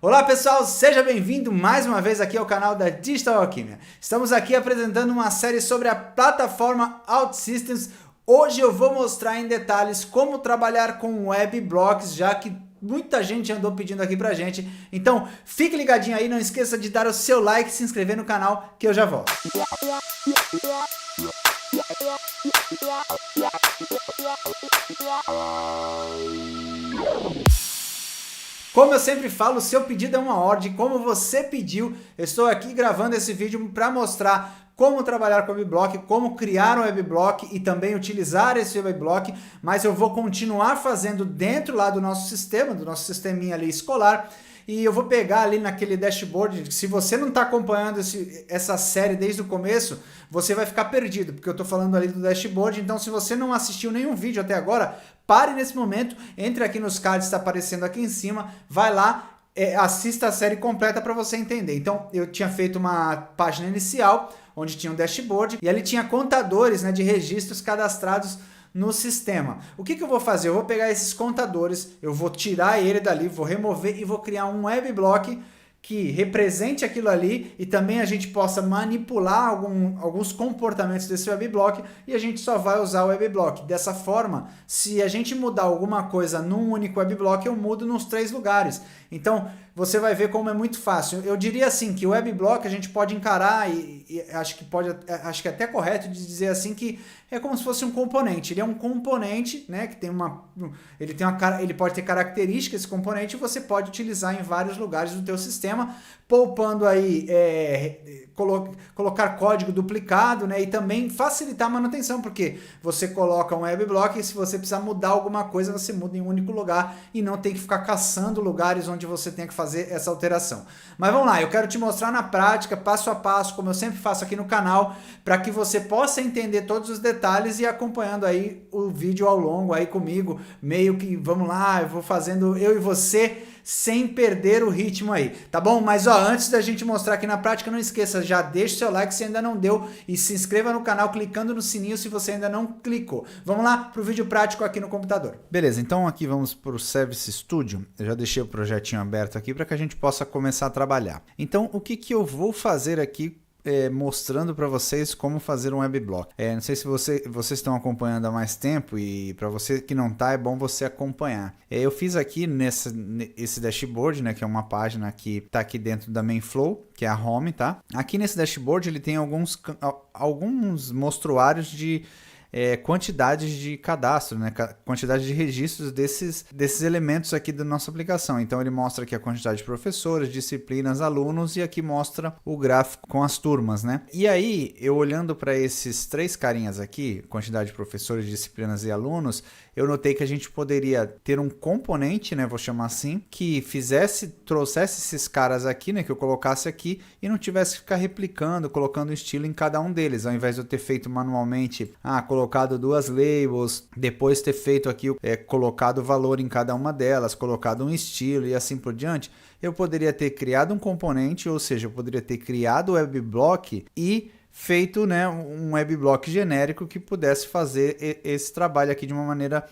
Olá pessoal, seja bem-vindo mais uma vez aqui ao canal da Digital Alquimia. Estamos aqui apresentando uma série sobre a plataforma OutSystems. Hoje eu vou mostrar em detalhes como trabalhar com web blocks, já que muita gente andou pedindo aqui pra gente. Então fique ligadinho aí, não esqueça de dar o seu like e se inscrever no canal que eu já volto. Como eu sempre falo, o seu pedido é uma ordem, como você pediu, eu estou aqui gravando esse vídeo para mostrar como trabalhar com webblock, como criar um webblock e também utilizar esse webblock, mas eu vou continuar fazendo dentro lá do nosso sistema, do nosso sisteminha ali escolar, e eu vou pegar ali naquele dashboard. Se você não está acompanhando essa série desde o começo, você vai ficar perdido, porque eu estou falando ali do dashboard. Então, se você não assistiu nenhum vídeo até agora, pare nesse momento, entre aqui nos cards, está aparecendo aqui em cima, vai lá, assista a série completa para você entender. Então, eu tinha feito uma página inicial, onde tinha um dashboard, e ali tinha contadores, né, de registros cadastrados no sistema. O que eu vou fazer? Eu vou pegar esses contadores, eu vou tirar ele dali, vou remover e vou criar um webblock que represente aquilo ali e também a gente possa manipular alguns comportamentos desse webblock, e a gente só vai usar o webblock. Dessa forma, se a gente mudar alguma coisa num único webblock, eu mudo nos 3 lugares. Então, você vai ver como é muito fácil. Eu diria assim que o webblock a gente pode encarar, e acho que é até correto de dizer assim, que é como se fosse um componente. Ele é um componente, né, que tem ele pode ter características, esse componente, e você pode utilizar em vários lugares do teu sistema, poupando aí, colocar código duplicado, né, e também facilitar a manutenção, porque você coloca um webblock e se você precisar mudar alguma coisa, você muda em um único lugar e não tem que ficar caçando lugares onde você tem que fazer essa alteração. Mas vamos lá, eu quero te mostrar na prática, passo a passo, como eu sempre faço aqui no canal, para que você possa entender todos os detalhes e acompanhando aí o vídeo ao longo aí comigo, meio que, vamos lá, eu vou fazendo eu e você sem perder o ritmo aí, tá bom? Mas ó, antes da gente mostrar aqui na prática, não esqueça, já deixa o seu like se ainda não deu e se inscreva no canal clicando no sininho se você ainda não clicou. Vamos lá pro vídeo prático aqui no computador. Beleza, então aqui vamos para o Service Studio. Eu já deixei o projetinho aberto aqui para que a gente possa começar a trabalhar. Então, o que eu vou fazer aqui mostrando para vocês como fazer um webblock. Não sei se vocês estão acompanhando há mais tempo, e para você que não está, é bom você acompanhar. Eu fiz aqui esse dashboard, né, que é uma página que está aqui dentro da Mainflow, que é a home, tá? Aqui nesse dashboard ele tem alguns mostruários de quantidades de cadastro, né? Quantidade de registros desses elementos aqui da nossa aplicação. Então ele mostra aqui a quantidade de professores, disciplinas, alunos, e aqui mostra o gráfico com as turmas, né? E aí, eu olhando para esses 3 carinhas aqui, quantidade de professores, disciplinas e alunos, eu notei que a gente poderia ter um componente, né, vou chamar assim, que trouxesse esses caras aqui, né, que eu colocasse aqui e não tivesse que ficar replicando, colocando estilo em cada um deles, ao invés de eu ter feito manualmente, colocado 2 labels, depois ter feito aqui, colocado valor em cada uma delas, colocado um estilo e assim por diante. Eu poderia ter criado um componente, ou seja, eu poderia ter criado o webblock e feito, né, um webblock genérico que pudesse fazer esse trabalho aqui de uma maneira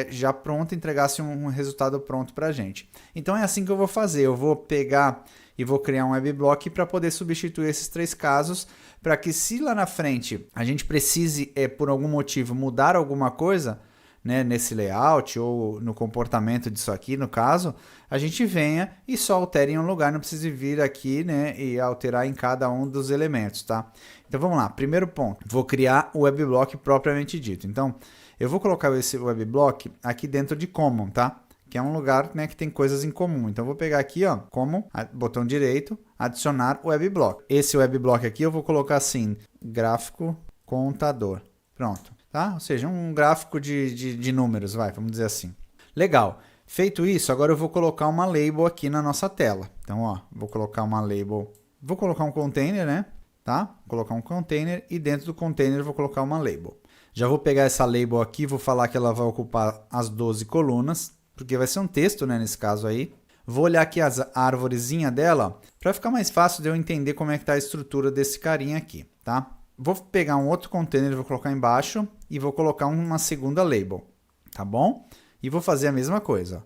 já pronta, entregasse um resultado pronto para a gente. Então é assim que eu vou fazer. Eu vou pegar e vou criar um webblock para poder substituir esses 3 casos, para que se lá na frente a gente precise, por algum motivo, mudar alguma coisa, né, nesse layout ou no comportamento disso aqui, no caso, a gente venha e só altere em um lugar, não precise vir aqui, né, e alterar em cada um dos elementos, tá? Então vamos lá, primeiro ponto, vou criar o webblock propriamente dito. Então eu vou colocar esse webblock aqui dentro de Common, tá? Que é um lugar, né, que tem coisas em comum. Então eu vou pegar aqui, ó, Common, botão direito, adicionar webblock. Esse webblock aqui eu vou colocar assim, gráfico contador. Pronto. Tá? Ou seja, um gráfico de números, vamos dizer assim. Legal. Feito isso, agora eu vou colocar uma label aqui na nossa tela. Então, ó, vou colocar uma label. Vou colocar um container, né? Tá? Vou colocar um container e dentro do container eu vou colocar uma label. Já vou pegar essa label aqui, vou falar que ela vai ocupar as 12 colunas, porque vai ser um texto, né, nesse caso aí. Vou olhar aqui a árvorezinha dela, para ficar mais fácil de eu entender como é que está a estrutura desse carinha aqui, tá? Vou pegar um outro container, vou colocar embaixo e vou colocar uma segunda label, tá bom? E vou fazer a mesma coisa,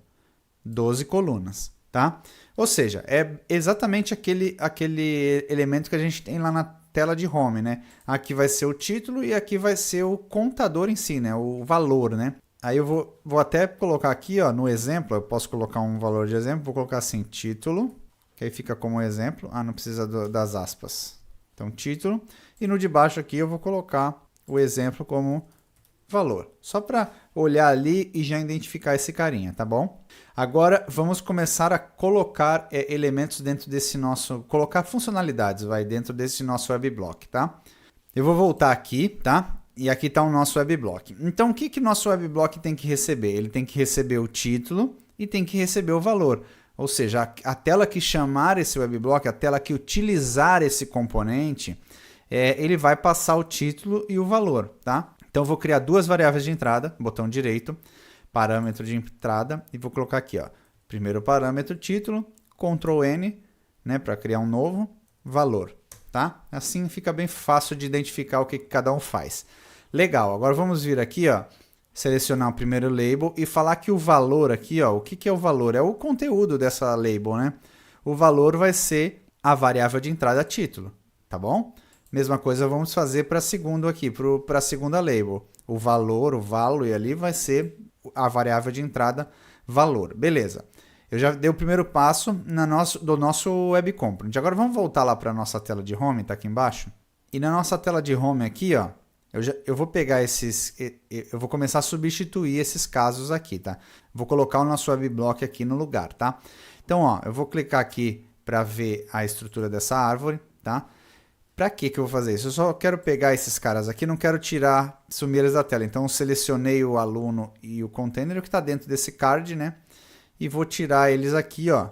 12 colunas. tá? Ou seja, é exatamente aquele elemento que a gente tem lá na tela de home, né? Aqui vai ser o título e aqui vai ser o contador em si, né? O valor, né? Aí eu vou até colocar aqui, ó, no exemplo, eu posso colocar um valor de exemplo, vou colocar assim, título, que aí fica como exemplo. Ah, não precisa das aspas. Então, título. E no de baixo aqui eu vou colocar o exemplo como valor. Só para olhar ali e já identificar esse carinha, tá bom? Agora vamos começar a colocar elementos dentro desse nosso... Colocar funcionalidades, vai, dentro desse nosso WebBlock, tá? Eu vou voltar aqui, tá? E aqui está o nosso WebBlock. Então, o que o nosso WebBlock tem que receber? Ele tem que receber o título e tem que receber o valor. Ou seja, a tela que chamar esse WebBlock, a tela que utilizar esse componente, ele vai passar o título e o valor, tá? Então, eu vou criar duas variáveis de entrada, botão direito, parâmetro de entrada, e vou colocar aqui, ó, primeiro parâmetro título, Ctrl N, né, para criar um novo valor, tá? Assim fica bem fácil de identificar o que cada um faz. Legal, agora vamos vir aqui, ó, selecionar o primeiro label e falar que o valor aqui, ó, o que é o valor? É o conteúdo dessa label, né? O valor vai ser a variável de entrada título, tá bom? Mesma coisa vamos fazer para segundo aqui, para a segunda label. O valor, o value ali vai ser a variável de entrada valor. Beleza. Eu já dei o primeiro passo do nosso Web Component. Agora vamos voltar lá para a nossa tela de home, tá aqui embaixo. E na nossa tela de home aqui, ó, eu vou pegar eu vou começar a substituir esses casos aqui, tá? Vou colocar o nosso WebBlock aqui no lugar, tá? Então, ó, eu vou clicar aqui para ver a estrutura dessa árvore, tá? Para que eu vou fazer isso? Eu só quero pegar esses caras aqui, não quero sumir eles da tela. Então, eu selecionei o aluno e o container que está dentro desse card, né? E vou tirar eles aqui, ó.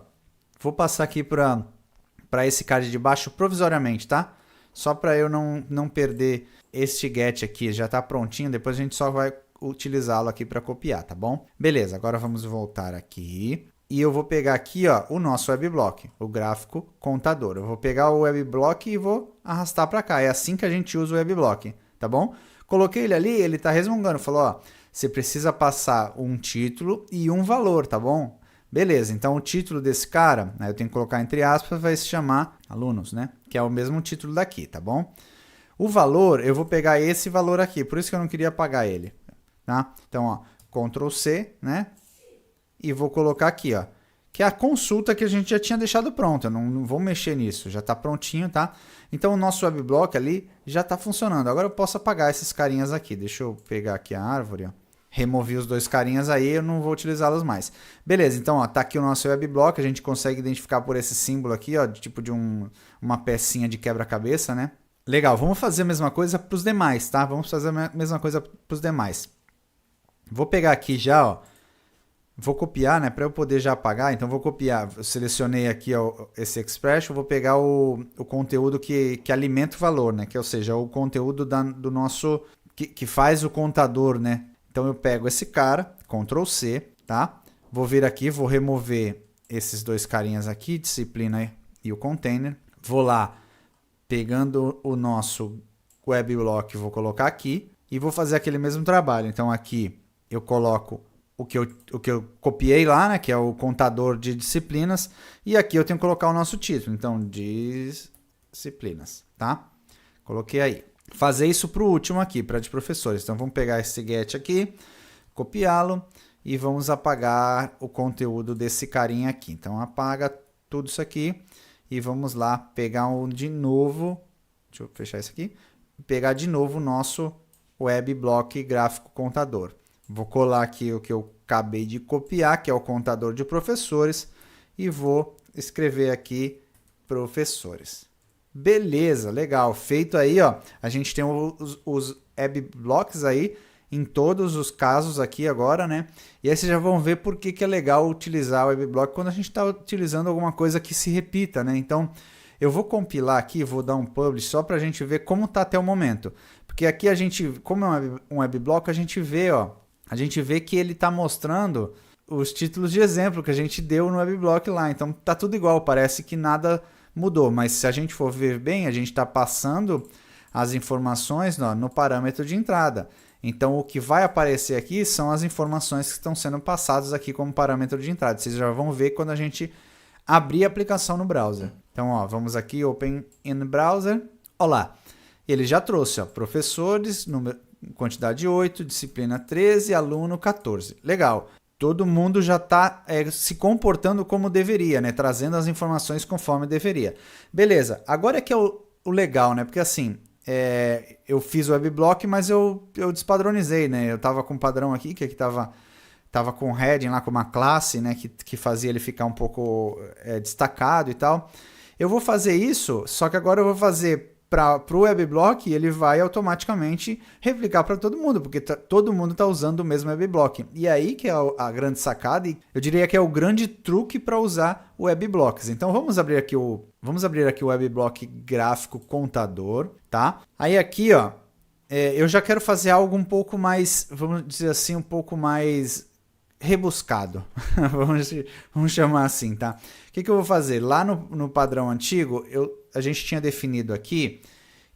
Vou passar aqui para esse card de baixo provisoriamente, tá? Só para eu não perder este get aqui, já está prontinho. Depois a gente só vai utilizá-lo aqui para copiar, tá bom? Beleza, agora vamos voltar aqui. E eu vou pegar aqui, ó, o nosso WebBlock, o gráfico contador. Eu vou pegar o WebBlock e vou arrastar para cá. É assim que a gente usa o WebBlock, tá bom? Coloquei ele ali, ele está resmungando. Falou, ó, você precisa passar um título e um valor, tá bom? Beleza, então o título desse cara, né, eu tenho que colocar entre aspas, vai se chamar alunos, né? Que é o mesmo título daqui, tá bom? O valor, eu vou pegar esse valor aqui, por isso que eu não queria apagar ele, tá? Então, ó, Ctrl C, né? E vou colocar aqui, ó, que é a consulta que a gente já tinha deixado pronta. Não vou mexer nisso, já está prontinho, tá? Então, o nosso WebBlock ali já está funcionando. Agora eu posso apagar esses carinhas aqui. Deixa eu pegar aqui a árvore, ó. Removi os dois carinhas aí, eu não vou utilizá-los mais. Beleza, então, ó, tá aqui o nosso WebBlock. A gente consegue identificar por esse símbolo aqui, ó, tipo de uma pecinha de quebra-cabeça, né? Legal, vamos fazer a mesma coisa para os demais, tá? Vamos fazer a mesma coisa para os demais. Vou pegar aqui já, ó. Vou copiar, né, para eu poder já apagar, então vou copiar, eu selecionei aqui ó, esse expression, vou pegar o conteúdo que alimenta o valor, né, que ou seja, o conteúdo do nosso, que faz o contador, né, então eu pego esse cara, Ctrl C, tá, vou vir aqui, vou remover esses dois carinhas aqui, disciplina e o container, vou lá, pegando o nosso WebBlock, vou colocar aqui, e vou fazer aquele mesmo trabalho, então aqui eu coloco o que eu copiei lá, né, que é o contador de disciplinas, e aqui eu tenho que colocar o nosso título, então, disciplinas, tá? Coloquei aí. Fazer isso para o último aqui, para de professores. Então, vamos pegar esse get aqui, copiá-lo, e vamos apagar o conteúdo desse carinha aqui. Então, apaga tudo isso aqui, e vamos lá pegar de novo, deixa eu fechar isso aqui, pegar de novo o nosso WebBlock gráfico contador. Vou colar aqui o que eu acabei de copiar, que é o contador de professores, e vou escrever aqui professores. Beleza, legal. Feito aí, ó, a gente tem os WebBlocks aí em todos os casos aqui agora, né? E aí vocês já vão ver por que é legal utilizar o WebBlock quando a gente está utilizando alguma coisa que se repita, né? Então, eu vou compilar aqui, vou dar um publish só para a gente ver como está até o momento. Porque aqui a gente, como é um WebBlock, a gente vê, ó, a gente vê que ele está mostrando os títulos de exemplo que a gente deu no WebBlock lá. Então, tá tudo igual, parece que nada mudou. Mas se a gente for ver bem, a gente está passando as informações no parâmetro de entrada. Então, o que vai aparecer aqui são as informações que estão sendo passadas aqui como parâmetro de entrada. Vocês já vão ver quando a gente abrir a aplicação no browser. Então, ó, vamos aqui, Open in Browser. Olá, ele já trouxe, ó, professores, número, quantidade 8, disciplina 13, aluno 14. Legal. Todo mundo já está se comportando como deveria, né? Trazendo as informações conforme deveria. Beleza, agora é que é o legal, né? Porque assim, eu fiz o WebBlock, mas eu despadronizei, né? Eu estava com um padrão aqui, que aqui estava com o heading lá, com uma classe, né? Que fazia ele ficar um pouco destacado e tal. Eu vou fazer isso, só que agora eu vou fazer para o WebBlock e ele vai automaticamente replicar para todo mundo, porque todo mundo está usando o mesmo WebBlock. E aí que é a grande sacada, e eu diria que é o grande truque para usar o WebBlocks. Então vamos abrir aqui o WebBlock gráfico contador, tá? Aí aqui, ó, eu já quero fazer algo um pouco mais, vamos dizer assim, um pouco mais rebuscado, vamos chamar assim, tá? O que eu vou fazer? Lá no padrão antigo, a gente tinha definido aqui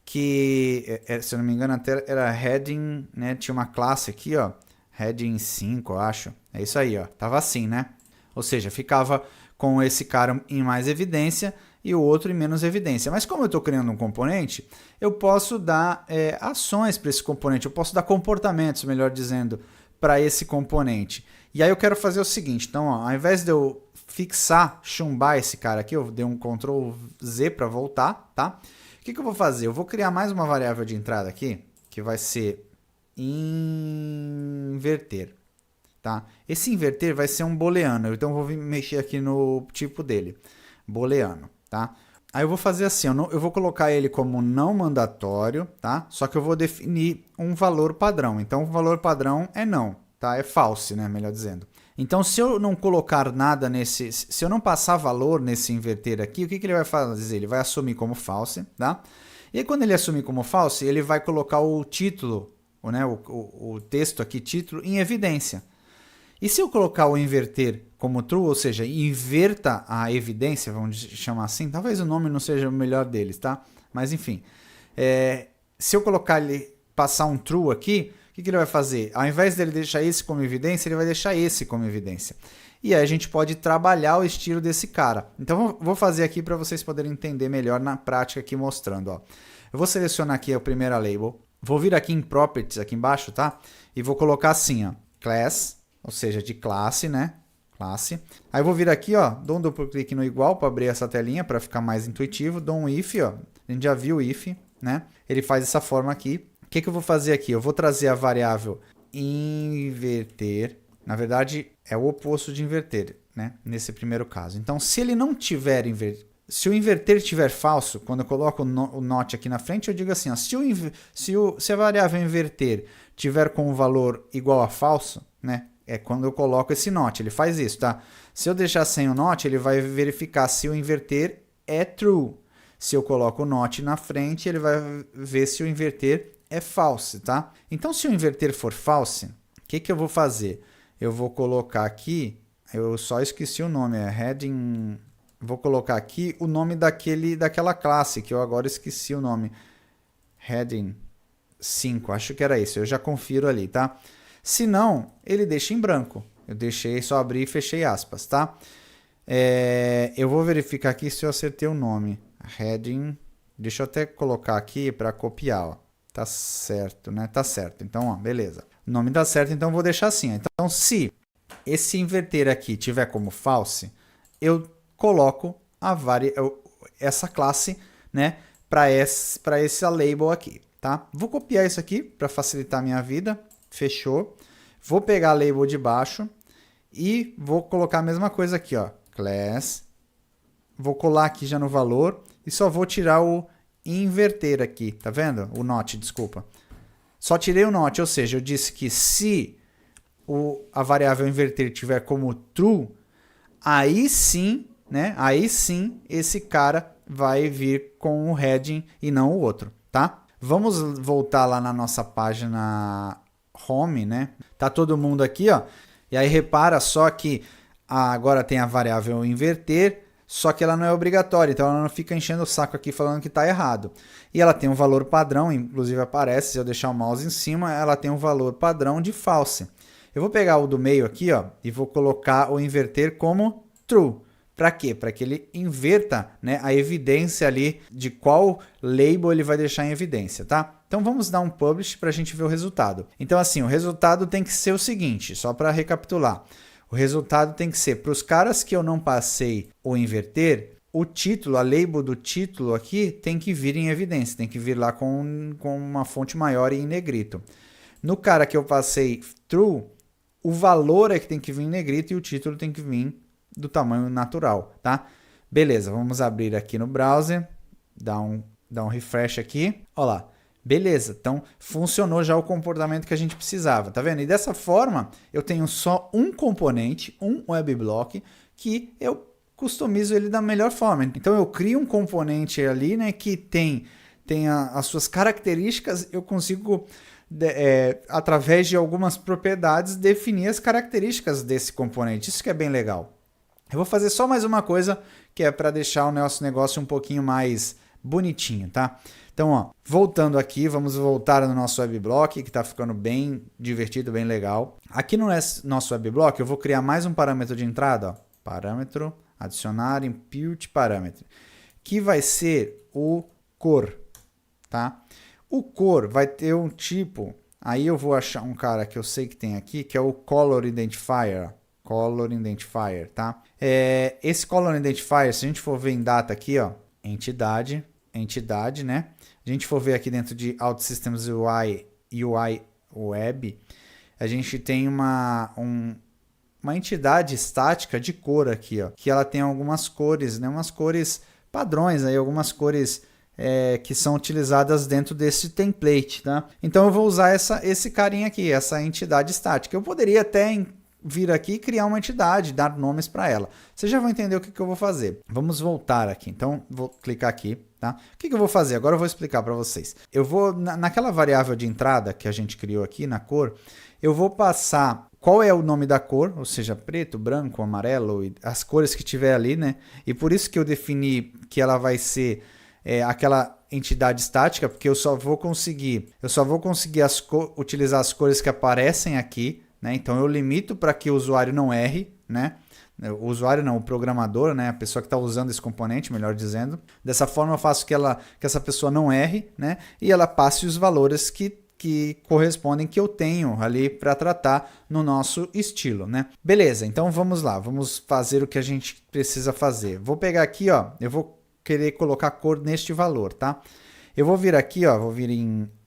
que, se eu não me engano, até era heading, né? Tinha uma classe aqui, ó, heading 5, eu acho. É isso aí, ó. Tava assim, né? Ou seja, ficava com esse cara em mais evidência e o outro em menos evidência. Mas como eu estou criando um componente, eu posso dar ações para esse componente, eu posso dar comportamentos, melhor dizendo, para esse componente. E aí eu quero fazer o seguinte, então, ó, ao invés de eu chumbar esse cara aqui, eu dei um Ctrl Z para voltar, tá? O que eu vou fazer? Eu vou criar mais uma variável de entrada aqui, que vai ser inverter, tá? Esse inverter vai ser um booleano, então eu vou mexer aqui no tipo dele, booleano, tá? Aí eu vou fazer assim, eu vou colocar ele como não mandatório, tá? Só que eu vou definir um valor padrão, então o valor padrão é não, tá? É false, né? Melhor dizendo. Então, se eu não colocar nada se eu não passar valor nesse inverter aqui, o que ele vai fazer? Ele vai assumir como false, tá? E aí, quando ele assumir como false, ele vai colocar o título, né? o texto aqui, título, em evidência. E se eu colocar o inverter como true, ou seja, inverta a evidência, vamos chamar assim, talvez o nome não seja o melhor deles, tá? Mas enfim, se eu colocar ele, passar um true aqui, o que ele vai fazer? Ao invés dele deixar esse como evidência, ele vai deixar esse como evidência. E aí a gente pode trabalhar o estilo desse cara. Então vou fazer aqui para vocês poderem entender melhor na prática aqui mostrando. Ó. Eu vou selecionar aqui a primeira label, vou vir aqui em Properties, aqui embaixo, tá? E vou colocar assim, ó, Class, ou seja, de classe, né? Classe. Aí eu vou vir aqui, ó, dou um duplo clique no igual para abrir essa telinha para ficar mais intuitivo, dou um if, ó, a gente já viu o if, né? Ele faz dessa forma aqui. O que eu vou fazer aqui? Eu vou trazer a variável inverter. Na verdade, é o oposto de inverter, né? Nesse primeiro caso. Então, se ele não tiver se o inverter estiver falso, quando eu coloco o not aqui na frente, eu digo assim, ó, se a variável inverter tiver com o valor igual a falso, né? É quando eu coloco esse not, ele faz isso, tá? Se eu deixar sem o not, ele vai verificar se o inverter é true. Se eu coloco o not na frente, ele vai ver se o inverter é false, tá? Então, se o inverter for false, o que eu vou fazer? Eu vou colocar aqui, eu só esqueci o nome, é heading... Vou colocar aqui o nome daquela classe, que eu agora esqueci o nome. Heading 5, acho que era isso, eu já confiro ali, tá? Se não, ele deixa em branco. Eu deixei, só abri e fechei aspas, tá? Eu vou verificar aqui se eu acertei o nome. Heading, deixa eu até colocar aqui para copiar, ó. Tá certo, né? Tá certo. Então, ó, beleza. O nome tá certo, então eu vou deixar assim. Então, se esse inverter aqui tiver como false, eu coloco essa classe, né, para essa label aqui, tá? Vou copiar isso aqui para facilitar a minha vida. Fechou. Vou pegar a label de baixo e vou colocar a mesma coisa aqui, ó. Class. Vou colar aqui já no valor e só vou tirar o inverter aqui, tá vendo? O not, desculpa. Só tirei o not, ou seja, eu disse que se a variável inverter tiver como true, aí sim, né? Aí sim esse cara vai vir com o heading e não o outro, tá? Vamos voltar lá na nossa página home, né? Tá todo mundo aqui, ó. E aí repara só que agora tem a variável inverter, só que ela não é obrigatória, então ela não fica enchendo o saco aqui falando que está errado. E ela tem um valor padrão, inclusive aparece, se eu deixar o mouse em cima, ela tem um valor padrão de false. Eu vou pegar o do meio aqui, ó, e vou colocar o inverter como true. Para quê? Para que ele inverta, né, a evidência ali de qual label ele vai deixar em evidência, tá? Então vamos dar um publish para a gente ver o resultado. Então assim, o resultado tem que ser o seguinte, só para recapitular. O resultado tem que ser para os caras que eu não passei o inverter, o título, a label do título aqui tem que vir em evidência, tem que vir lá com uma fonte maior e em negrito. No cara que eu passei true, o valor é que tem que vir em negrito e o título tem que vir do tamanho natural, tá? Beleza, vamos abrir aqui no browser, dar um refresh aqui, ó lá. Beleza, então funcionou já o comportamento que a gente precisava, tá vendo? E dessa forma, eu tenho só um componente, um WebBlock, que eu customizo ele da melhor forma. Então eu crio um componente ali, né, que tem as suas características, eu consigo, através de algumas propriedades, definir as características desse componente. Isso que é bem legal. Eu vou fazer só mais uma coisa, que é para deixar o nosso negócio um pouquinho mais bonitinho, tá? Então, ó, voltando aqui, vamos voltar no nosso WebBlock, que está ficando bem divertido, bem legal. Aqui no nosso WebBlock, eu vou criar mais um parâmetro de entrada, ó, parâmetro, adicionar, impute parâmetro, que vai ser o cor, tá? O cor vai ter um tipo, aí eu vou achar um cara que eu sei que tem aqui, que é o Color Identifier, Color Identifier, tá? Esse Color Identifier, se a gente for ver em data aqui, ó, entidade, né? A gente for ver aqui dentro de OutSystems UI Web, a gente tem uma entidade estática de cor aqui, ó, que ela tem algumas cores, né? Umas cores padrões, aí, algumas cores que são utilizadas dentro desse template, tá? Então eu vou usar esse carinha aqui, essa entidade estática. Eu poderia até vir aqui e criar uma entidade, dar nomes para ela. Vocês já vão entender o que eu vou fazer. Vamos voltar aqui. Então, vou clicar aqui, tá? O que eu vou fazer? Agora eu vou explicar para vocês. Eu vou, naquela variável de entrada que a gente criou aqui na cor, eu vou passar qual é o nome da cor, ou seja, preto, branco, amarelo, as cores que tiver ali, né? E por isso que eu defini que ela vai ser aquela entidade estática, porque eu só vou conseguir utilizar as cores que aparecem aqui, né? Então eu limito para que o usuário não erre, né? O usuário não, o programador, né? A pessoa que está usando esse componente, melhor dizendo. Dessa forma eu faço que essa pessoa não erre, né? E ela passe os valores que correspondem, que eu tenho ali para tratar no nosso estilo, né? Beleza, então vamos lá, vamos fazer o que a gente precisa fazer. Vou pegar aqui, ó, eu vou querer colocar cor neste valor, tá? Eu vou vir aqui, ó,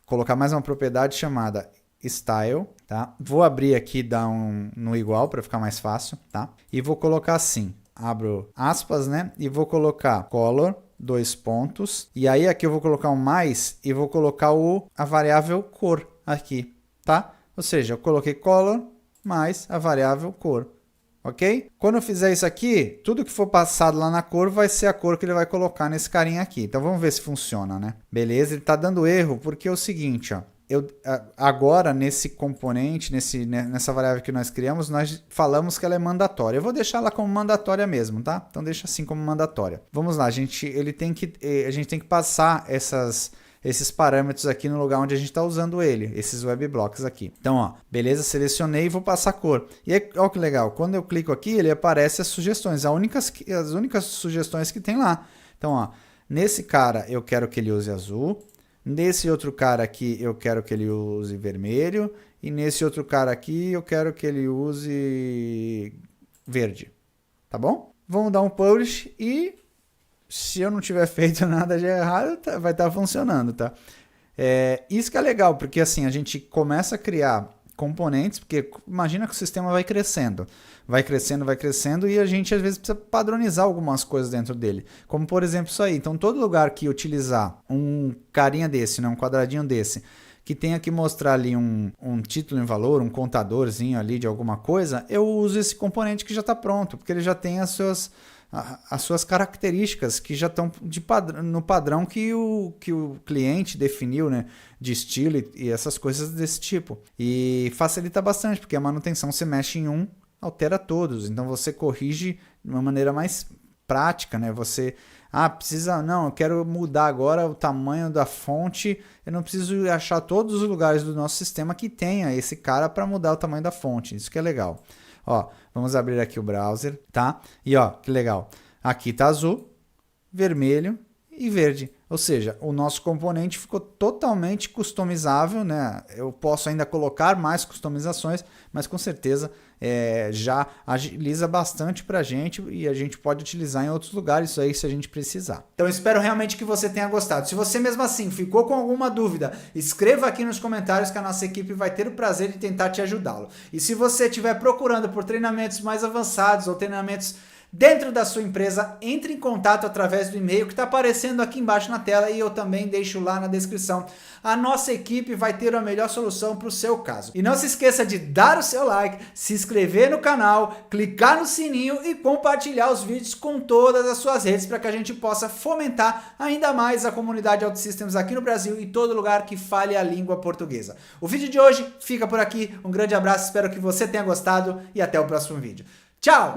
colocar mais uma propriedade chamada style, tá? Vou abrir aqui, dar no igual para ficar mais fácil, tá? E vou colocar assim, abro aspas, né? E vou colocar color, 2 pontos, e aí aqui eu vou colocar um mais e vou colocar a variável cor aqui, tá? Ou seja, eu coloquei color mais a variável cor, ok? Quando eu fizer isso aqui, tudo que for passado lá na cor vai ser a cor que ele vai colocar nesse carinha aqui. Então vamos ver se funciona, né? Beleza, ele tá dando erro porque é o seguinte, ó. Agora, nesse componente, nessa variável que nós criamos, nós falamos que ela é mandatória. Eu vou deixar ela como mandatória mesmo, tá? Então deixa assim como mandatória. Vamos lá, a gente tem que passar esses parâmetros aqui no lugar onde a gente está usando esses WebBlocks aqui. Então, ó, beleza, selecionei e vou passar a cor. E aí, ó que legal, quando eu clico aqui, ele aparece as sugestões, as únicas sugestões que tem lá. Então, ó, nesse cara eu quero que ele use azul. Nesse outro cara aqui eu quero que ele use vermelho. E nesse outro cara aqui eu quero que ele use verde. Tá bom? Vamos dar um publish e se eu não tiver feito nada de errado, vai estar funcionando, tá? Isso que é legal, porque assim, a gente começa a criar componentes, porque imagina que o sistema vai crescendo, e a gente às vezes precisa padronizar algumas coisas dentro dele, como por exemplo isso aí. Então todo lugar que utilizar um carinha desse, né, um quadradinho desse, que tenha que mostrar ali um título em valor, um contadorzinho ali de alguma coisa, eu uso esse componente que já está pronto, porque ele já tem as suas características que já estão no padrão que o cliente definiu, né, de estilo e essas coisas desse tipo. E facilita bastante, porque a manutenção você mexe em altera todos. Então você corrige de uma maneira mais prática, né? Você eu quero mudar agora o tamanho da fonte, eu não preciso achar todos os lugares do nosso sistema que tenha esse cara para mudar o tamanho da fonte. Isso que é legal. Ó, vamos abrir aqui o browser, tá? E ó, que legal. Aqui tá azul, vermelho e verde. Ou seja, o nosso componente ficou totalmente customizável, né? Eu posso ainda colocar mais customizações, mas com certeza já agiliza bastante para a gente e a gente pode utilizar em outros lugares isso aí se a gente precisar. Então espero realmente que você tenha gostado. Se você mesmo assim ficou com alguma dúvida, escreva aqui nos comentários que a nossa equipe vai ter o prazer de tentar te ajudá-lo. E se você estiver procurando por treinamentos mais avançados ou treinamentos dentro da sua empresa, entre em contato através do e-mail que está aparecendo aqui embaixo na tela e eu também deixo lá na descrição. A nossa equipe vai ter a melhor solução para o seu caso. E não se esqueça de dar o seu like, se inscrever no canal, clicar no sininho e compartilhar os vídeos com todas as suas redes para que a gente possa fomentar ainda mais a comunidade OutSystems aqui no Brasil e todo lugar que fale a língua portuguesa. O vídeo de hoje fica por aqui. Um grande abraço, espero que você tenha gostado e até o próximo vídeo. Tchau!